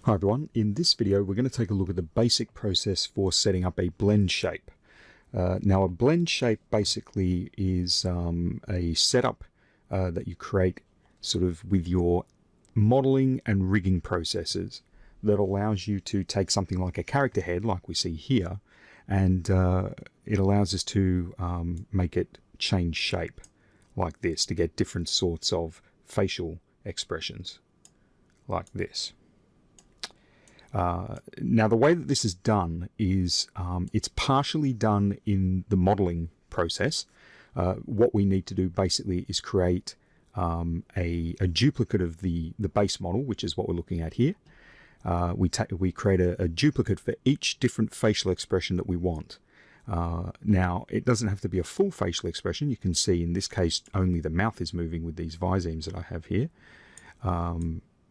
Hi everyone, in this video we're going to take a look at the basic process for setting up a blend shape. Now a blend shape basically is a setup that you create sort of with your modeling and rigging processes that allows you to take something like a character head like we see here, and it allows us to make it change shape like this to get different sorts of facial expressions like this. Now the way that this is done is it's partially done in the modeling process. What we need to do basically is create a duplicate of the base model, which is what we're looking at here. We create a duplicate for each different facial expression that we want. Now it doesn't have to be a full facial expression. You can see in this case only the mouth is moving with these visemes that I have here.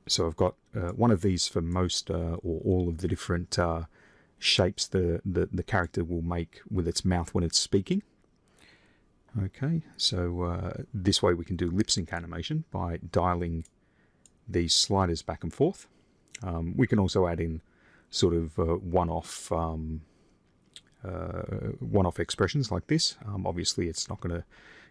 So I've got one of these for most or all of the different shapes the character will make with its mouth when it's speaking. Okay, so this way we can do lip sync animation by dialing these sliders back and forth. We can also add in sort of one-off expressions like this. Obviously it's not going to,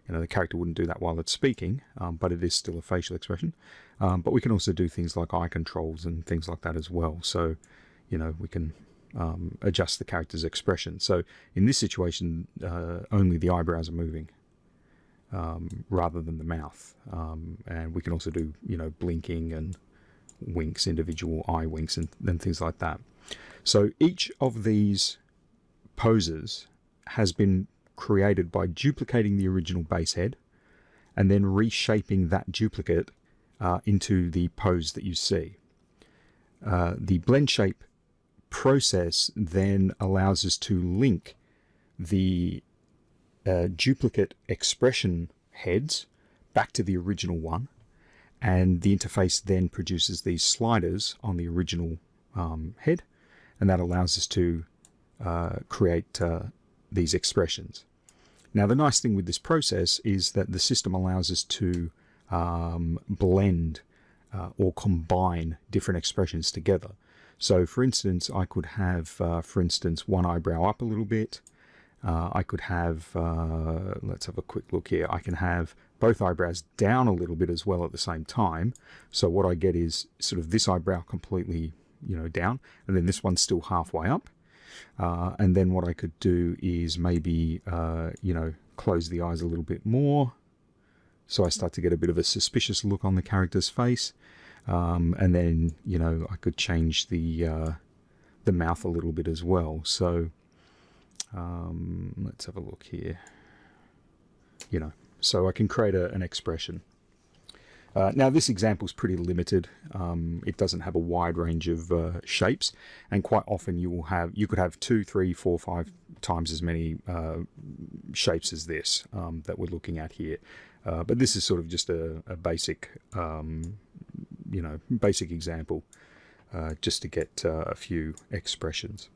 the character wouldn't do that while it's speaking, but it is still a facial expression. But we can also do things like eye controls and things like that as well. So, we can adjust the character's expression. So in this situation, only the eyebrows are moving rather than the mouth. And we can also do, blinking and winks, individual eye winks and things like that. So each of these poses has been created by duplicating the original base head and then reshaping that duplicate into the pose that you see. The blend shape process then allows us to link the duplicate expression heads back to the original one, and the interface then produces these sliders on the original head, and that allows us to create these expressions. Now the nice thing with this process is that the system allows us to blend or combine different expressions together. So for instance, I could have one eyebrow up a little bit. I could have, let's have a quick look here. I can have both eyebrows down a little bit as well at the same time. So what I get is sort of this eyebrow completely, down, and then this one's still halfway up. And then what I could do is maybe, close the eyes a little bit more. So I start to get a bit of a suspicious look on the character's face. And then, I could change the mouth a little bit as well. So let's have a look here. So I can create an expression. Now this example is pretty limited. It doesn't have a wide range of shapes, and quite often you could have 2, 3, 4, 5 times as many shapes as this that we're looking at here. But this is sort of just a basic, basic example, just to get a few expressions.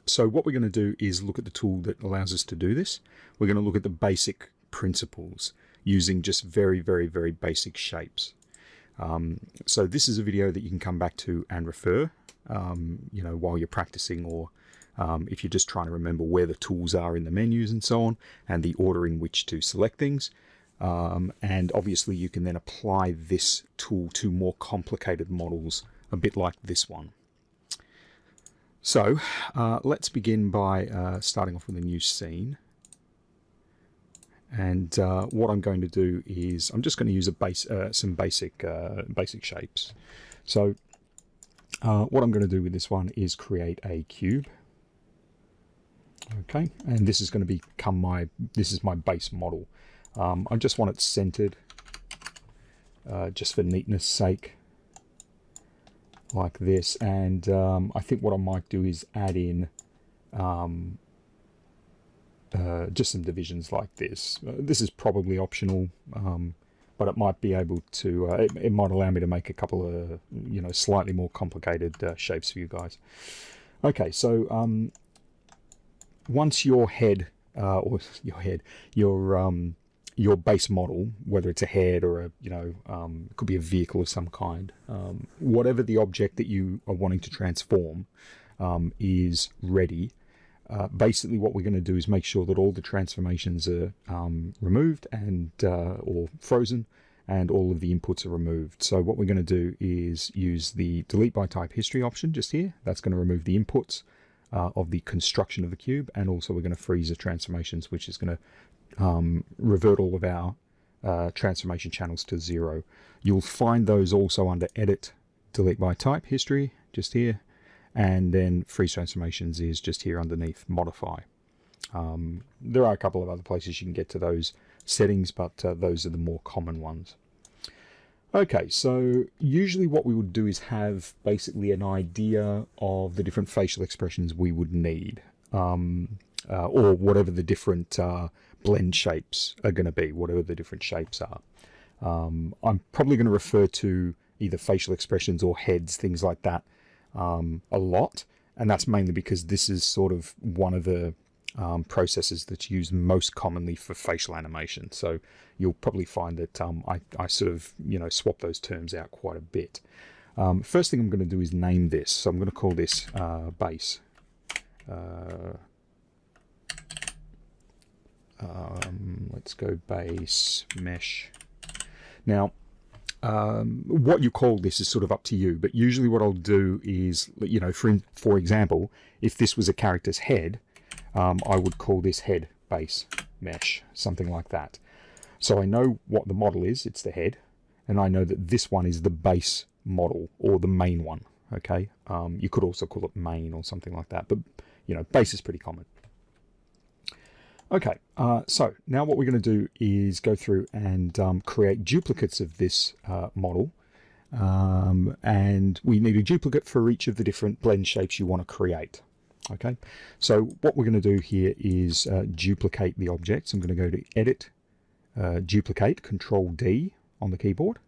So what we're going to do is look at the tool that allows us to do this. We're going to look at the basic principles using just very, very, very basic shapes. So this is a video that you can come back to and refer, while you're practicing, or if you're just trying to remember where the tools are in the menus and so on, and the order in which to select things. And obviously you can then apply this tool to more complicated models, a bit like this one. So let's begin by starting off with a new scene. And what I'm going to do is I'm just going to use some basic shapes. So what I'm going to do with this one is create a cube. Okay, and this is going to become my base model. I just want it centered, just for neatness sake, like this. And I think what I might do is add in just some divisions like this. This is probably optional, but it might be able to, it might allow me to make a couple of, slightly more complicated shapes for you guys. Okay, so once your your base model, whether it's a head or a, it could be a vehicle of some kind, whatever the object that you are wanting to transform is ready. Basically what we're going to do is make sure that all the transformations are removed and or frozen, and all of the inputs are removed. So what we're going to do is use the delete by type history option just here. That's going to remove the inputs of the construction of the cube, and also we're going to freeze the transformations, which is going to revert all of our transformation channels to 0. You'll find those also under edit, delete by type history just here, and then freeze transformations is just here underneath modify. There are a couple of other places you can get to those settings, but those are the more common ones. Okay, so usually what we would do is have basically an idea of the different facial expressions we would need, or whatever the different blend shapes are going to be, whatever the different shapes are. I'm probably going to refer to either facial expressions or heads, things like that, a lot, and that's mainly because this is sort of one of the processes that's used most commonly for facial animation. So you'll probably find that I sort of swap those terms out quite a bit. First thing I'm going to do is name this. So I'm going to call this base. Let's go base mesh. Now what you call this is sort of up to you, but usually what I'll do is, for example, if this was a character's head, I would call this head base mesh, something like that. So I know what the model is, it's the head, and I know that this one is the base model, or the main one, okay? You could also call it main or something like that, but base is pretty common. Okay, so now what we're going to do is go through and create duplicates of this model, and we need a duplicate for each of the different blend shapes you want to create. Okay, so what we're going to do here is duplicate the objects. I'm going to go to Edit, Duplicate, Control D on the keyboard,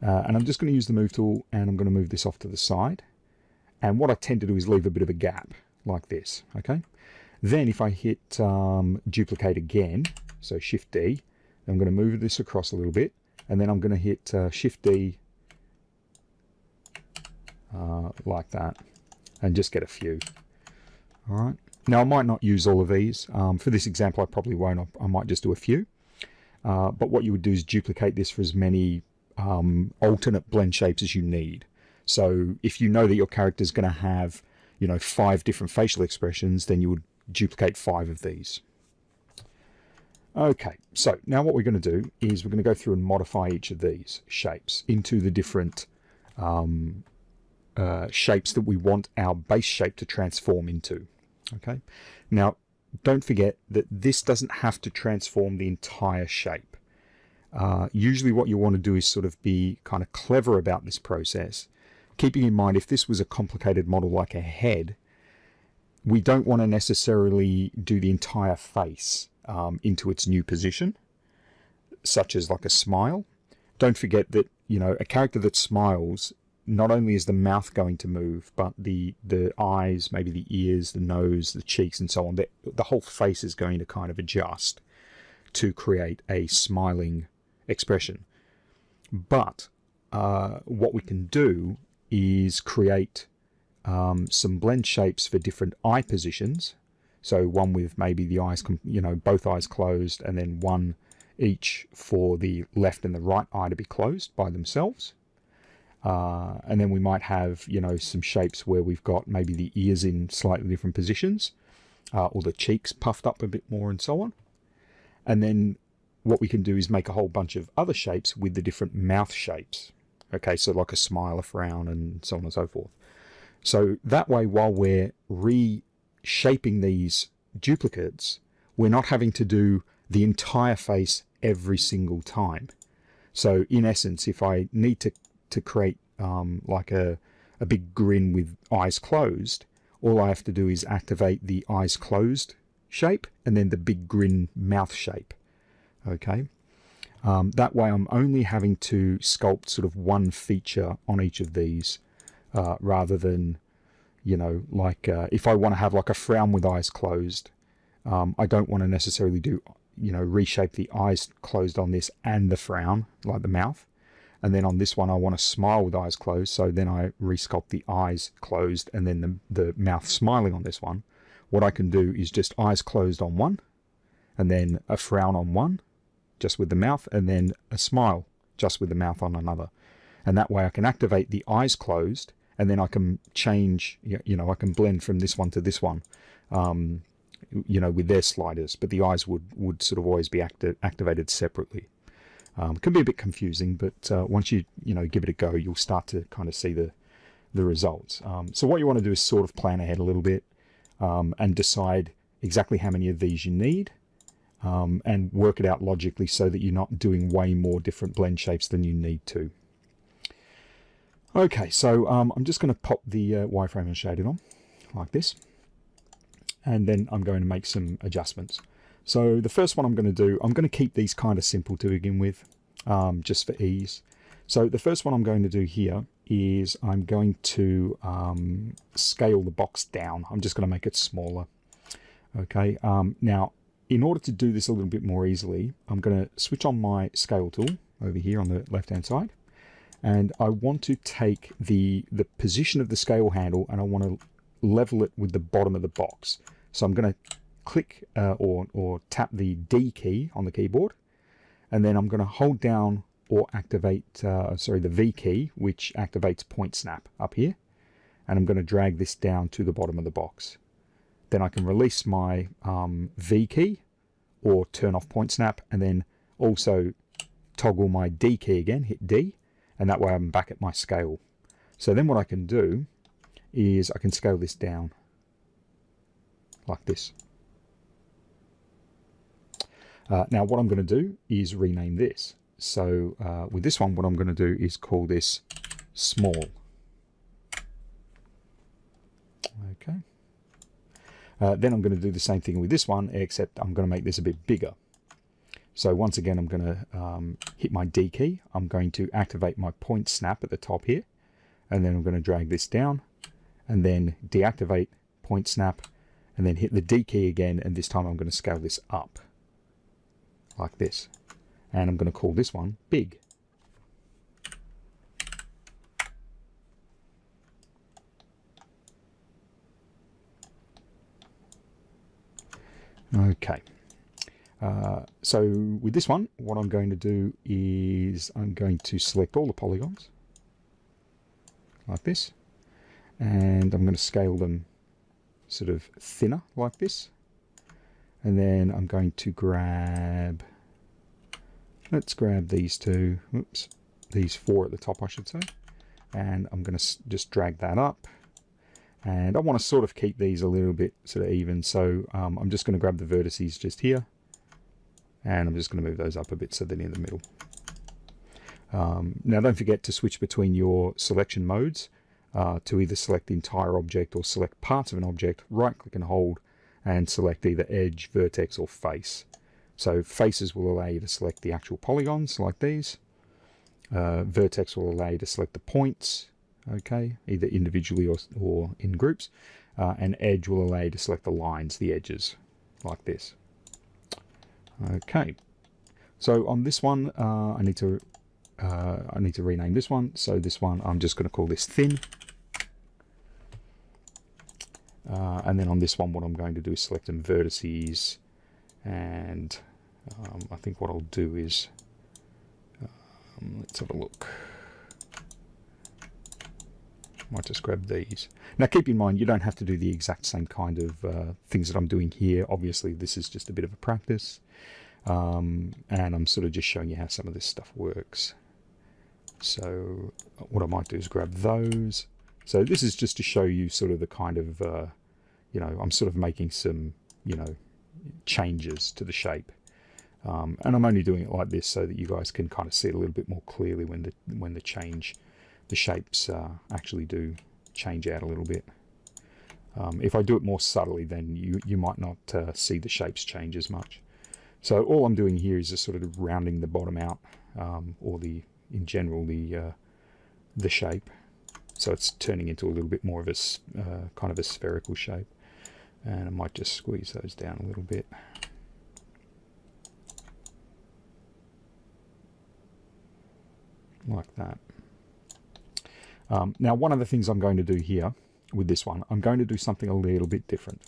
and I'm just going to use the Move tool, and I'm going to move this off to the side. And what I tend to do is leave a bit of a gap like this. Okay. Then if I hit duplicate again, so Shift D, I'm going to move this across a little bit, and then I'm going to hit Shift D like that, and just get a few. All right. Now I might not use all of these. For this example, I probably won't. I might just do a few. But what you would do is duplicate this for as many alternate blend shapes as you need. So if you know that your character is going to have, 5 different facial expressions, then you would duplicate 5 of these. Okay, so now what we're going to do is we're going to go through and modify each of these shapes into the different shapes that we want our base shape to transform into. Okay, now don't forget that this doesn't have to transform the entire shape. Usually what you want to do is sort of be kind of clever about this process, keeping in mind if this was a complicated model like a head, we don't want to necessarily do the entire face into its new position, such as like a smile. Don't forget that, a character that smiles, not only is the mouth going to move, but the eyes, maybe the ears, the nose, the cheeks, and so on. The whole face is going to kind of adjust to create a smiling expression. But what we can do is create some blend shapes for different eye positions. So one with maybe the eyes, both eyes closed, and then one each for the left and the right eye to be closed by themselves. And then we might have, some shapes where we've got maybe the ears in slightly different positions, or the cheeks puffed up a bit more, and so on. And then what we can do is make a whole bunch of other shapes with the different mouth shapes. Okay, so like a smile, a frown, and so on and so forth. So that way, while we're reshaping these duplicates, we're not having to do the entire face every single time. So in essence, if I need to create like a big grin with eyes closed, all I have to do is activate the eyes closed shape and then the big grin mouth shape. Okay. That way I'm only having to sculpt sort of one feature on each of these, rather than, if I want to have like a frown with eyes closed, I don't want to necessarily do, you know, reshape the eyes closed on this and the frown, like the mouth. And then on this one, I want to smile with eyes closed. So then I resculpt the eyes closed and then the mouth smiling on this one. What I can do is just eyes closed on one, and then a frown on one, just with the mouth, and then a smile, just with the mouth on another. And that way I can activate the eyes closed, and then I can change, you know, I can blend from this one to this one, you know, with their sliders, but the eyes would sort of always be activated separately. Can be a bit confusing, but once you know, give it a go, you'll start to kind of see the results. So what you want to do is sort of plan ahead a little bit and decide exactly how many of these you need, and work it out logically so that you're not doing way more different blend shapes than you need to. Okay, so I'm just going to pop the wireframe and shaded on like this, and then I'm going to make some adjustments. So the first one I'm going to do, I'm going to keep these kind of simple to begin with, just for ease. So the first one I'm going to do here is I'm going to scale the box down. I'm just going to make it smaller. Okay, now in order to do this a little bit more easily, I'm going to switch on my scale tool over here on the left hand side, and I want to take the position of the scale handle and I want to level it with the bottom of the box. So I'm going to click or tap the D key on the keyboard, and then I'm going to hold down or activate the V key, which activates point snap up here, and I'm going to drag this down to the bottom of the box. Then I can release my V key or turn off point snap, and then also toggle my D key again, hit D, and that way I'm back at my scale. So then what I can do is I can scale this down like this. Now what I'm going to do is rename this. So with this one, what I'm going to do is call this small. Okay. Then I'm going to do the same thing with this one, except I'm going to make this a bit bigger. So once again, I'm going to hit my D key. I'm going to activate my point snap at the top here, and then I'm going to drag this down, and then deactivate point snap, and then hit the D key again, and this time I'm going to scale this up like this, and I'm going to call this one big. Okay, so with this one, what I'm going to do is I'm going to select all the polygons like this, and I'm going to scale them sort of thinner like this. And then I'm going to grab, let's grab these two, oops, these four at the top, I should say. And I'm going to just drag that up. And I want to sort of keep these a little bit sort of even. So I'm just going to grab the vertices just here. And I'm just going to move those up a bit so they're near the middle. Now don't forget to switch between your selection modes to either select the entire object or select parts of an object, right click and hold, and select either edge, vertex, or face. So faces will allow you to select the actual polygons like these. Vertex will allow you to select the points, okay, either individually or in groups. And edge will allow you to select the lines, the edges, like this. Okay, so on this one, I need to rename this one. So this one, I'm just going to call this thin. And then on this one, what I'm going to do is select some vertices, and I think what I'll do is, let's have a look. Might just grab these. Now keep in mind, you don't have to do the exact same kind of things that I'm doing here. Obviously, this is just a bit of a practice, and I'm sort of just showing you how some of this stuff works. So what I might do is grab those. So this is just to show you sort of the kind of, you know, I'm sort of making some, you know, changes to the shape. And I'm only doing it like this so that you guys can kind of see it a little bit more clearly when the shapes actually do change out a little bit. If I do it more subtly, then you might not see the shapes change as much. So all I'm doing here is just sort of rounding the bottom out, or in general the shape. So it's turning into a little bit more of a kind of a spherical shape. And I might just squeeze those down a little bit. like that. Now, one of the things I'm going to do here with this one, I'm going to do something a little bit different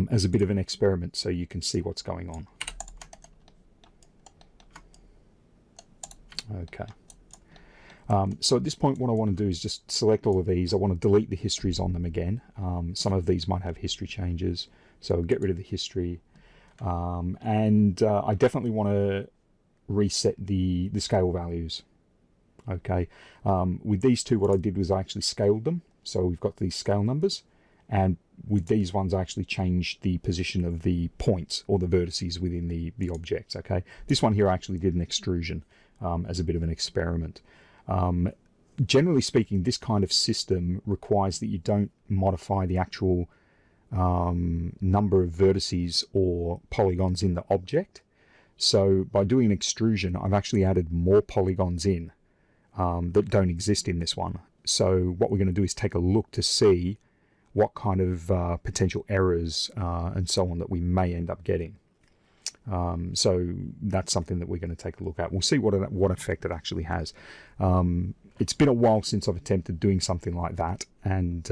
as a bit of an experiment so you can see what's going on. Okay. So at this point, what I want to do is just select all of these. I want to delete the histories on them again. Some of these might have history changes, so get rid of the history. I definitely want to reset the scale values. Okay. With these two, what I did was I actually scaled them. So we've got these scale numbers. And with these ones, I actually changed the position of the points or the vertices within the objects. Okay. This one here, I actually did an extrusion as a bit of an experiment. Generally speaking, this kind of system requires that you don't modify the actual number of vertices or polygons in the object. So by doing an extrusion, I've actually added more polygons in that don't exist in this one. So what we're going to do is take a look to see what kind of potential errors and so on that we may end up getting. So that's something that we're going to take a look at. We'll see what effect it actually has. It's been a while since I've attempted doing something like that, and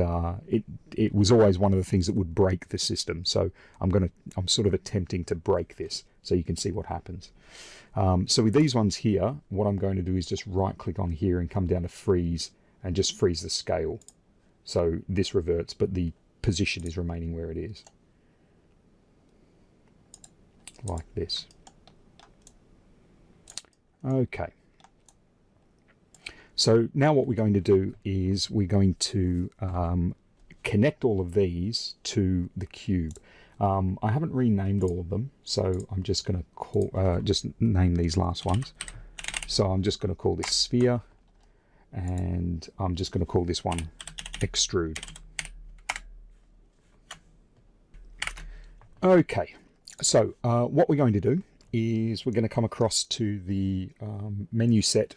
it was always one of the things that would break the system. So I'm sort of attempting to break this so you can see what happens. So with these ones here, what I'm going to do is just right click on here and come down to freeze and just freeze the scale. So this reverts, but the position is remaining where it is. Like this. Okay. So now what we're going to do is we're going to connect all of these to the cube. I haven't renamed all of them, so I'm just going to call just name these last ones. So I'm just going to call this sphere, and I'm just going to call this one extrude. Okay. So what we're going to do is we're going to come across to the menu set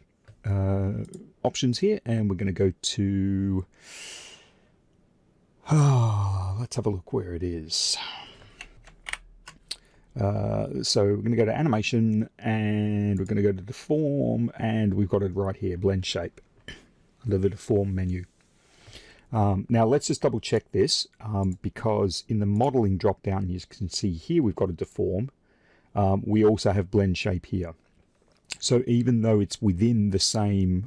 options here, and we're going to go to, let's have a look where it is. So we're going to go to animation, and we're going to go to deform, and we've got it right here, blend shape, under the deform menu. Now let's just double check this, because in the modeling drop down you can see here we've got a deform. We also have blend shape here. So even though it's within the same,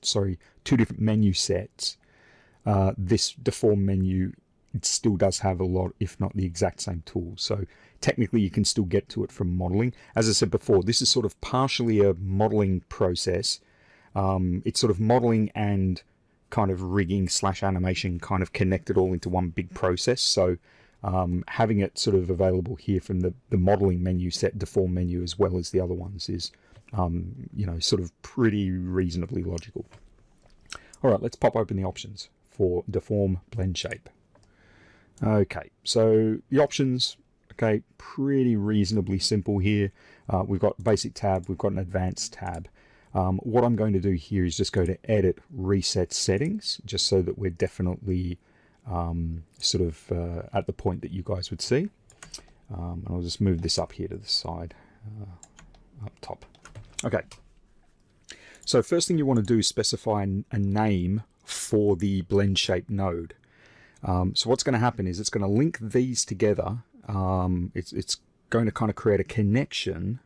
two different menu sets, this deform menu, it still does have a lot, if not the exact same tools. So technically you can still get to it from modeling. As I said before, this is sort of partially a modeling process. It's sort of modeling and kind of rigging / animation kind of connected all into one big process. So having it sort of available here from the modeling menu set, deform menu, as well as the other ones is, you know, sort of pretty reasonably logical. All right, let's pop open the options for deform blend shape. Okay, so the options, okay, pretty reasonably simple here. We've got basic tab, we've got an advanced tab. What I'm going to do here is just go to edit, reset settings, just so that we're definitely sort of at the point that you guys would see. And I'll just move this up here to the side, up top. Okay. So first thing you want to do is specify a name for the blend shape node. So what's going to happen is it's going to link these together. It's going to kind of create a connection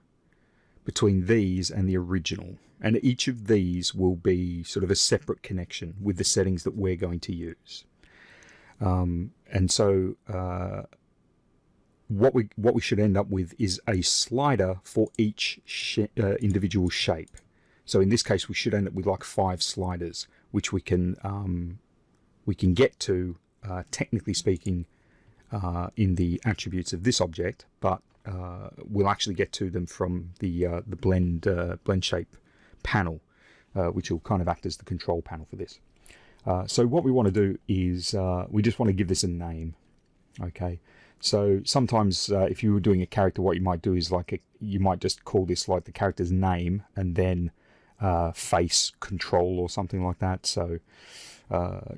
between these and the original. And each of these will be sort of a separate connection with the settings that we're going to use. And so what we should end up with is a slider for each individual shape. So in this case, we should end up with like 5 sliders, which we can get to, technically speaking, in the attributes of this object, but we'll actually get to them from the blend shape panel, which will kind of act as the control panel for this. So what we want to do is we just want to give this a name. Okay, so sometimes if you were doing a character, what you might do is you might just call this like the character's name and then face control or something like that. So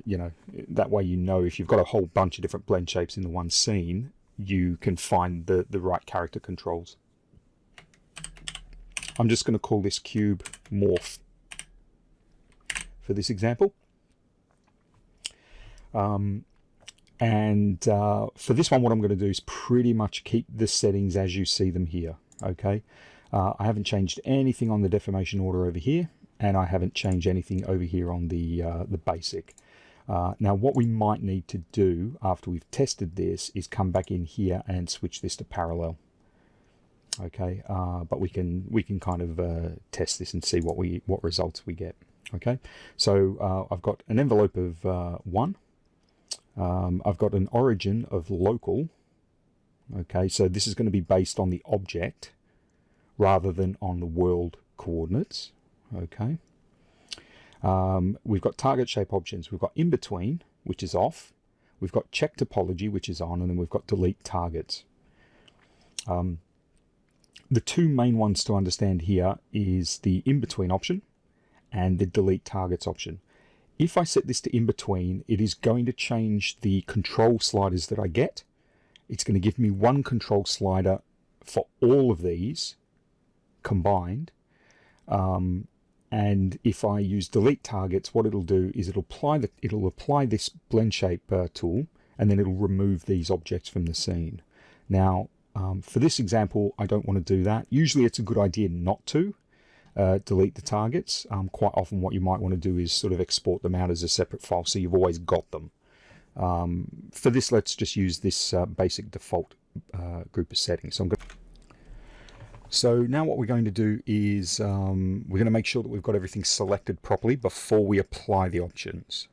you know, that way, you know, if you've got a whole bunch of different blend shapes in the one scene, you can find the right character controls. I'm just going to call this cube morph for this example. For this one, what I'm going to do is pretty much keep the settings as you see them here. Okay, I haven't changed anything on the deformation order over here, and I haven't changed anything over here on the basic. Now, what we might need to do after we've tested this is come back in here and switch this to parallel. Okay, but we can kind of test this and see what results we get. Okay, so I've got an envelope of 1. I've got an origin of local. Okay, so this is going to be based on the object rather than on the world coordinates. Okay, we've got target shape options. We've got in between, which is off. We've got check topology, which is on, and then we've got delete targets. The two main ones to understand here is the in between option and the delete targets option. If I set this to in between, it is going to change the control sliders that I get. It's going to give me one control slider for all of these combined. And if I use delete targets, what it'll do is it'll apply this blend shape tool, and then it'll remove these objects from the scene. Now, for this example, I don't want to do that. Usually it's a good idea not to delete the targets. Quite often what you might want to do is sort of export them out as a separate file so you've always got them. For this, let's just use this basic default group of settings. So now what we're going to do is we're going to make sure that we've got everything selected properly before we apply the options.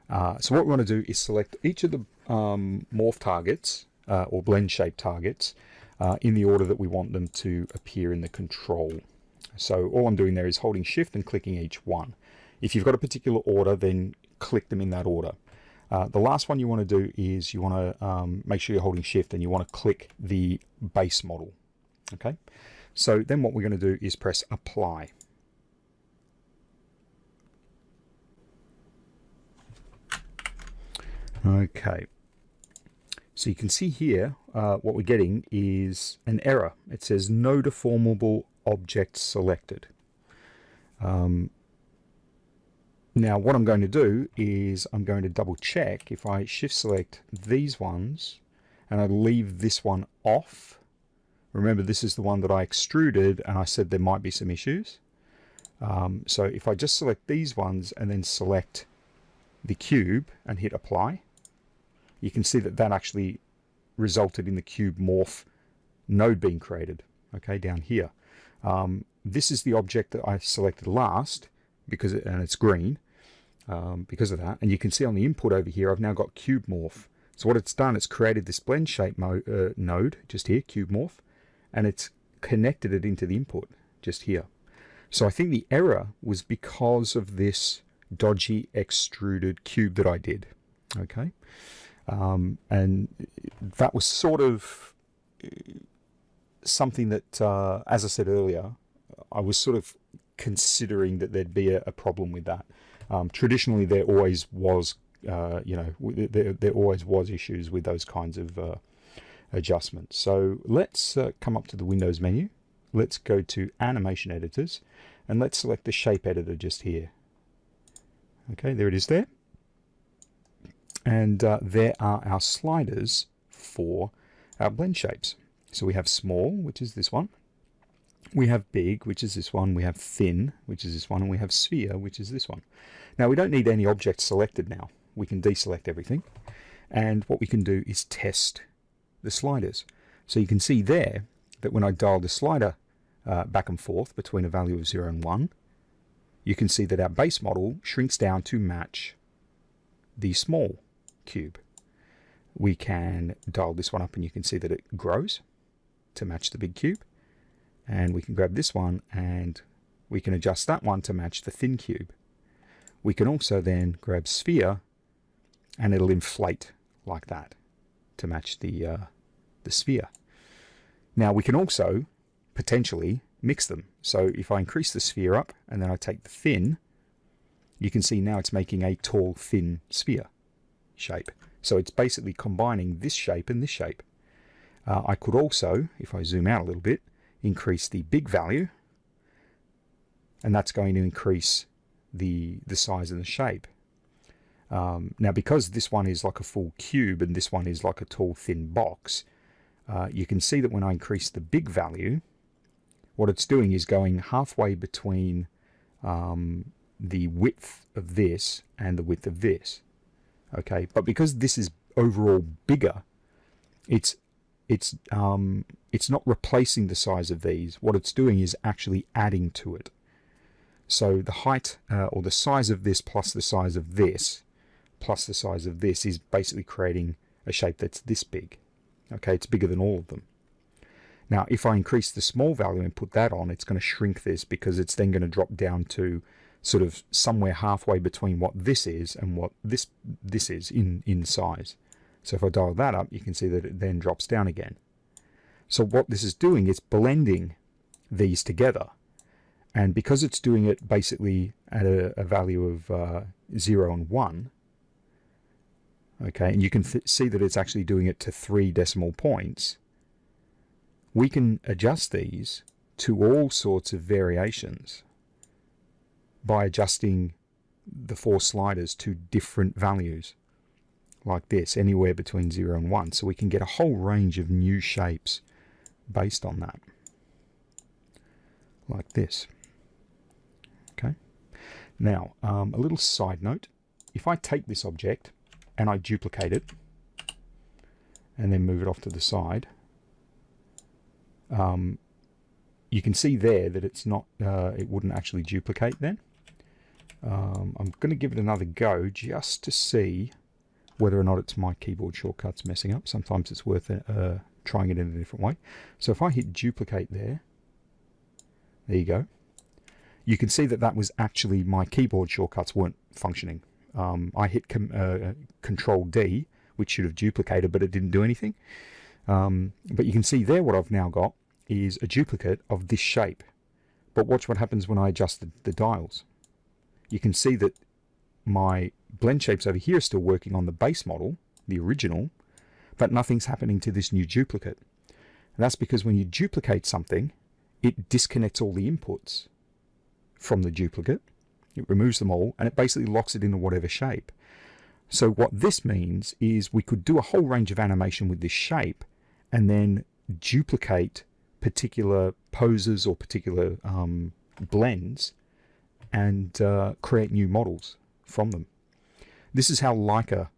So what we want to do is select each of the morph targets or blend shape targets in the order that we want them to appear in the control. So all I'm doing there is holding shift and clicking each one. If you've got a particular order, then click them in that order. The last one you want to do is you want to make sure you're holding shift and you want to click the base model. Okay, so then what we're going to do is press apply. Okay, so you can see here what we're getting is an error. It says no deformable object selected. Now what I'm going to do is I'm going to double check if I shift select these ones and I leave this one off. Remember, this is the one that I extruded and I said there might be some issues. So if I just select these ones and then select the cube and hit apply, you can see that that actually resulted in the cube morph node being created, okay, down here. This is the object that I selected last and it's green because of that. And you can see on the input over here, I've now got cube morph. So what it's done, it's created this blend shape node just here, cube morph, and it's connected it into the input just here. So I think the error was because of this dodgy extruded cube that I did. Okay, and that was sort of something that, as I said earlier, I was sort of considering that there'd be a problem with that. Traditionally, there always was, there always was issues with those kinds of adjustments. So let's come up to the Windows menu. Let's go to Animation Editors, and let's select the Shape Editor just here. Okay, there it is there. And there are our sliders for our blend shapes. So we have small, which is this one. We have big, which is this one. We have thin, which is this one. And we have sphere, which is this one. Now, we don't need any objects selected now. We can deselect everything. And what we can do is test the sliders. So you can see there that when I dial the slider back and forth between a value of 0 and 1, you can see that our base model shrinks down to match the small cube. We can dial this one up and you can see that it grows to match the big cube. And we can grab this one and we can adjust that one to match the thin cube. We can also then grab sphere and it'll inflate like that to match the sphere. Now we can also potentially mix them. So if I increase the sphere up and then I take the thin, you can see now it's making a tall, thin sphere shape. So it's basically combining this shape and this shape. I could also, if I zoom out a little bit, increase the big value and that's going to increase the size and the shape. Now, because this one is like a full cube and this one is like a tall, thin box, you can see that when I increase the big value, what it's doing is going halfway between the width of this and the width of this. Okay, but because this is overall bigger, it's not replacing the size of these. What it's doing is actually adding to it. So the height or the size of this plus the size of this plus the size of this is basically creating a shape that's this big. Okay, it's bigger than all of them. Now, if I increase the small value and put that on, it's going to shrink this, because it's then going to drop down to sort of somewhere halfway between what this is and what this is in size. So if I dial that up, you can see that it then drops down again. So what this is doing is blending these together. And because it's doing it basically at a value of 0 and 1, okay, and you can see that it's actually doing it to 3 decimal points, we can adjust these to all sorts of variations by adjusting the 4 sliders to different values, like this, anywhere between 0 and 1. So we can get a whole range of new shapes based on that, like this. Okay. Now, a little side note: if I take this object and I duplicate it and then move it off to the side, you can see there that it's not, it wouldn't actually duplicate then. I'm going to give it another go just to see whether or not it's my keyboard shortcuts messing up. Sometimes it's worth trying it in a different way. So if I hit duplicate there you go. You can see that that was actually my keyboard shortcuts weren't functioning. I hit Control D, which should have duplicated, but it didn't do anything. But you can see there what I've now got is a duplicate of this shape. But watch what happens when I adjust the dials. You can see that my blend shapes over here are still working on the base model, the original, but nothing's happening to this new duplicate. And that's because when you duplicate something, it disconnects all the inputs from the duplicate. It removes them all, and it basically locks it into whatever shape. So what this means is we could do a whole range of animation with this shape and then duplicate particular poses or particular blends and create new models from them. This is how Leica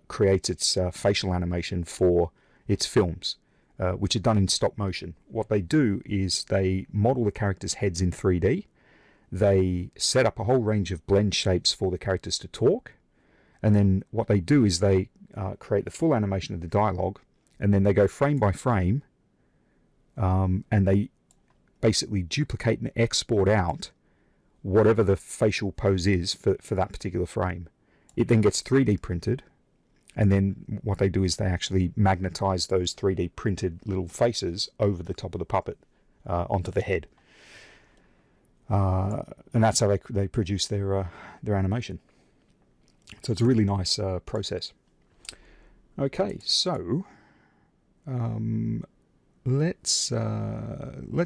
creates its facial animation for its films, which are done in stop motion. What they do is they model the characters' heads in 3D. They set up a whole range of blend shapes for the characters to talk. And then what they do is they create the full animation of the dialogue, and then they go frame by frame, and they basically duplicate and export out whatever the facial pose is for that particular frame. It then gets 3D printed, and then what they do is they actually magnetize those 3D printed little faces over the top of the puppet onto the head. And that's how they produce their animation. So it's a really nice process. Okay, so let's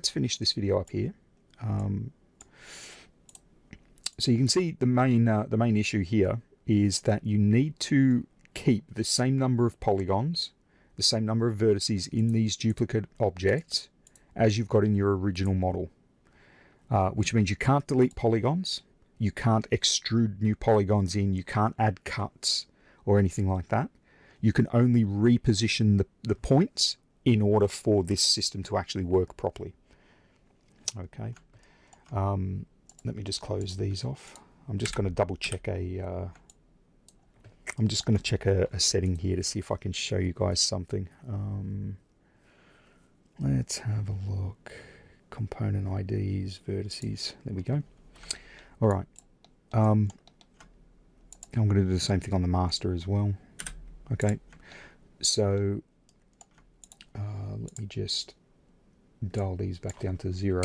finish this video up here. So you can see the main issue here is that you need to keep the same number of polygons, the same number of vertices in these duplicate objects as you've got in your original model, which means you can't delete polygons, you can't extrude new polygons in, you can't add cuts or anything like that. You can only reposition the points in order for this system to actually work properly. Okay. Let me just close these off. I'm just going to double check a setting here to see if I can show you guys something. Let's have a look. Component IDs, vertices. There we go. All right. I'm going to do the same thing on the master as well. Okay. So let me just dial these back down to 0.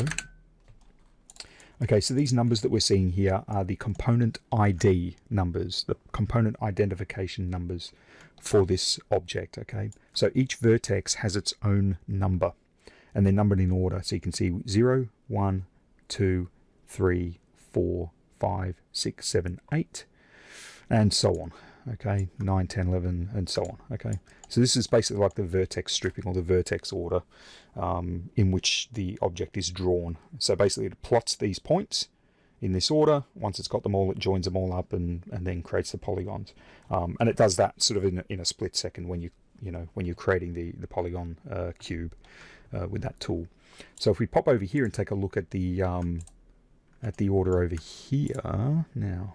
Okay, so these numbers that we're seeing here are the component ID numbers, the component identification numbers for this object, okay? So each vertex has its own number, and they're numbered in order. So you can see 0, 1, 2, 3, 4, 5, 6, 7, 8, and so on. Okay, 9, 10, 11, and so on. Okay, so this is basically like the vertex stripping or the vertex order in which the object is drawn. So basically it plots these points in this order. Once it's got them all, it joins them all up and then creates the polygons. And it does that sort of in a split second when when you're creating the polygon cube with that tool. So if we pop over here and take a look at the order over here now.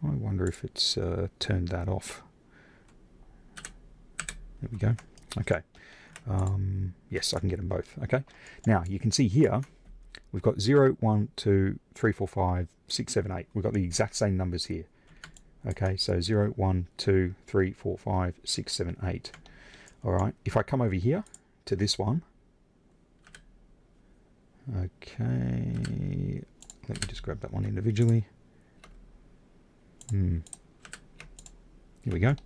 I wonder if it's turned that off. There we go. Okay. Yes, I can get them both. Okay. Now you can see here we've got 0, 1, 2, 3, 4, 5, 6, 7, 8. We've got the exact same numbers here. Okay, so 0, 1, 2, 3, 4, 5, 6, 7, 8. All right. If I come over here to this one. Okay. Let me just grab that one individually. Here we go.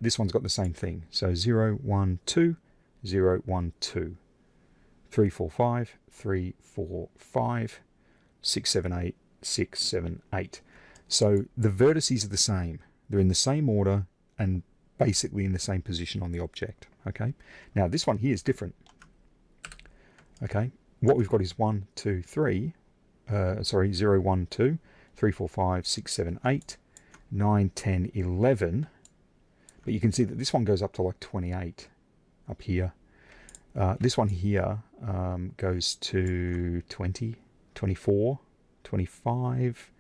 This one's got the same thing. So 0, 1, 2, 0, 1, 2, 3, 4, 5, 3, 4, 5, 6, 7, 8, 6, 7, 8. So the vertices are the same. They're in the same order and basically in the same position on the object. Okay. Now this one here is different. Okay. What we've got is 1, 2, 3. 0, 1, 2, 3, 4, 5, 6, 7, 8. 9, 10, 11, but you can see that this one goes up to like 28 up here. This one here goes to 20, 24, 25.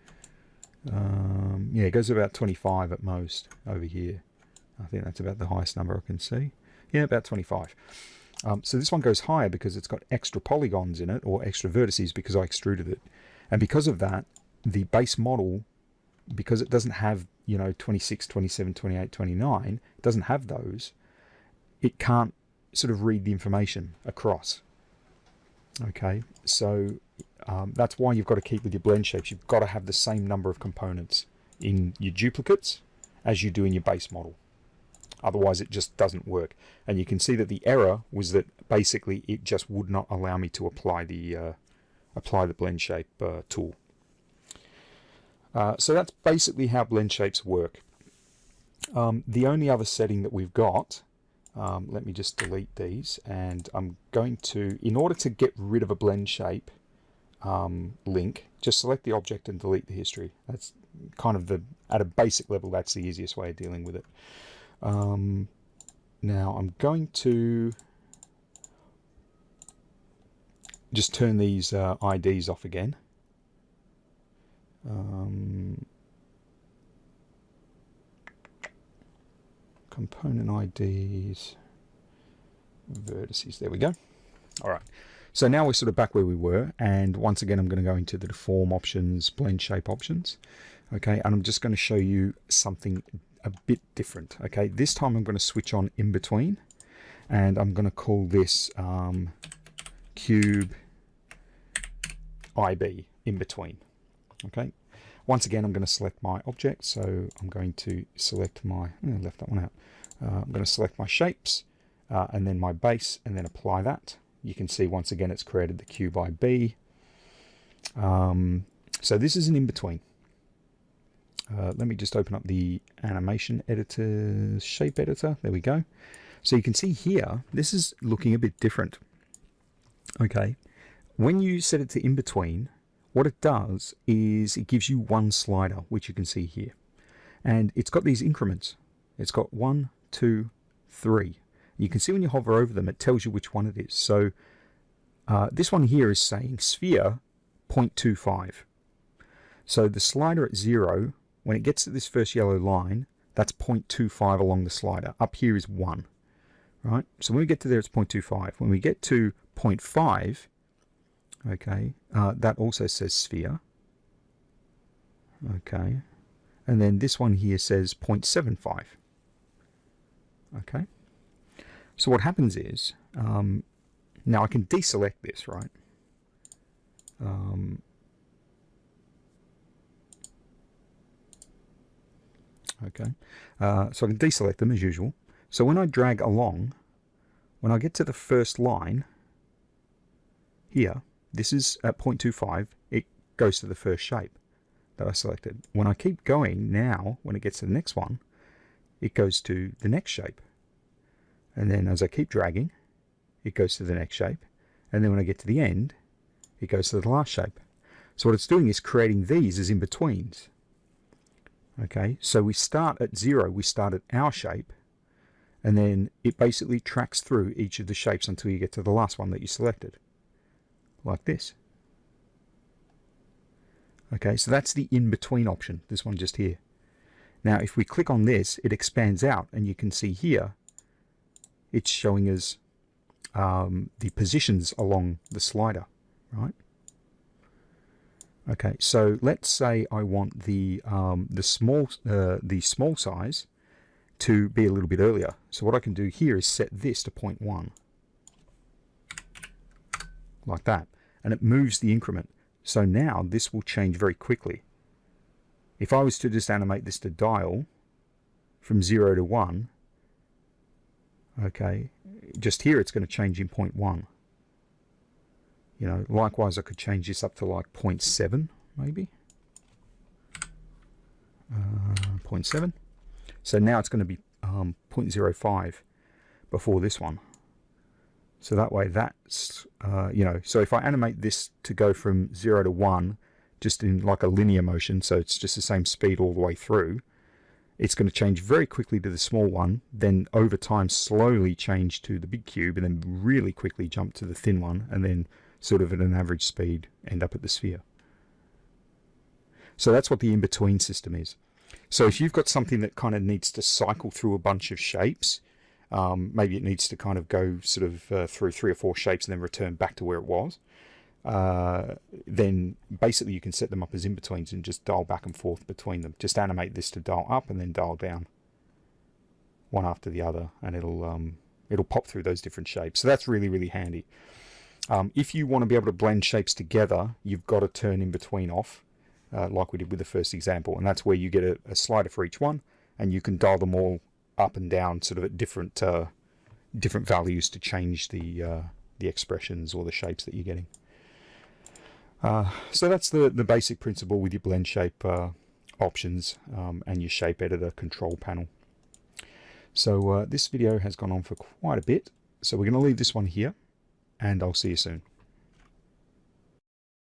Yeah, it goes to about 25 at most over here. I think that's about the highest number I can see. Yeah, about 25. So this one goes higher because it's got extra polygons in it, or extra vertices, because I extruded it. And because of that, the base model, because it doesn't have 26, 27, 28, 29, it doesn't have those, it can't sort of read the information across. Okay, so that's why you've got to keep with your blend shapes. You've got to have the same number of components in your duplicates as you do in your base model. Otherwise it just doesn't work. And you can see that the error was that basically it just would not allow me to apply the blend shape tool. So that's basically how blend shapes work. The only other setting that we've got, let me just delete these, and I'm going to, in order to get rid of a blend shape link, just select the object and delete the history. That's kind of at a basic level, that's the easiest way of dealing with it. Now I'm going to just turn these IDs off again. Component IDs, vertices, there we go. All right, so now we're sort of back where we were, and once again I'm going to go into the deform options, blend shape options. Okay, and I'm just going to show you something a bit different. Okay, this time I'm going to switch on in between, and I'm going to call this cube IB, in between. Okay, once again I'm going to select my object, so I'm going to select my, I left that one out. I'm going to select my shapes and then my base, and then apply that. You can see once again it's created the cube IB. So this is an in-between. Let me just open up the animation editor, shape editor. There we go. So you can see here, this is looking a bit different. Okay, when you set it to in-between, what it does is it gives you one slider, which you can see here. And it's got these increments. It's got 1, 2, 3. You can see when you hover over them, it tells you which one it is. So this one here is saying sphere 0.25. So the slider at 0, when it gets to this first yellow line, that's 0.25 along the slider. Up here is 1. Right? So when we get to there, it's 0.25. When we get to 0.5, okay, that also says sphere. Okay, and then this one here says 0.75. Okay, so what happens is, now I can deselect this, right? Okay, so I can deselect them as usual. So when I drag along, when I get to the first line here, this is at 0.25, it goes to the first shape that I selected. When I keep going now, when it gets to the next one, it goes to the next shape. And then as I keep dragging, it goes to the next shape. And then when I get to the end, it goes to the last shape. So what it's doing is creating these as in-betweens. Okay, so we start at 0, we start at our shape, and then it basically tracks through each of the shapes until you get to the last one that you selected, like this. Okay, so that's the in-between option, this one just here. Now if we click on this, it expands out, and you can see here it's showing us the positions along the slider, right? Okay, so let's say I want the small size to be a little bit earlier. So what I can do here is set this to 0.1, like that, and it moves the increment. So now this will change very quickly. If I was to just animate this to dial from 0 to 1, okay, just here it's going to change in 0.1. You know, likewise I could change this up to like 0.7 maybe. 0.7. So now it's going to be 0.05 before this one. So that way that's, you know, so if I animate this to go from 0 to 1 just in like a linear motion, so it's just the same speed all the way through, it's going to change very quickly to the small one, then over time slowly change to the big cube, and then really quickly jump to the thin one, and then sort of at an average speed end up at the sphere. So that's what the in-between system is. So if you've got something that kind of needs to cycle through a bunch of shapes, maybe it needs to kind of go sort of through 3 or 4 shapes and then return back to where it was, then basically you can set them up as in-betweens and just dial back and forth between them. Just animate this to dial up and then dial down, one after the other, and it'll pop through those different shapes. So that's really, really handy. If you want to be able to blend shapes together, you've got to turn in between off, like we did with the first example, and that's where you get a slider for each one, and you can dial them all up and down sort of at different values to change the expressions or the shapes that you're getting. So that's the basic principle with your blend shape options and your shape editor control panel. So this video has gone on for quite a bit, so we're going to leave this one here, and I'll see you soon.